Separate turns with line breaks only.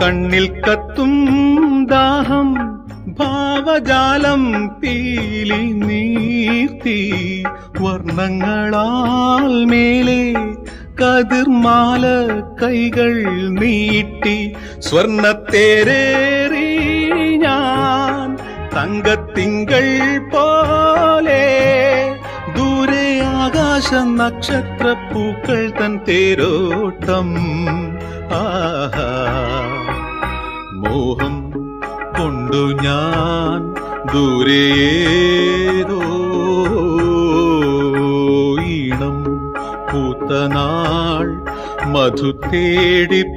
കണ്ണിൽ കത്തും ദാഹം ഭാവജാലം പീലി നീർത്തി വർണ്ണങ്ങളാൽ മേലെ കതിർമാല കൈകൾ നീട്ടി സ്വർണ്ണത്തേരേറി ഞാൻ തങ്കത്തിങ്കൾ പോലെ ദൂരെ ആകാശ നക്ഷത്രപ്പൂക്കൾ തൻ തേരോട്ടം ആഹാ മോഹം കൊണ്ടു ഞാൻ ദൂരേതോ ഈണം പൂത്തനാൾ മധു തേടിപ്പോയി.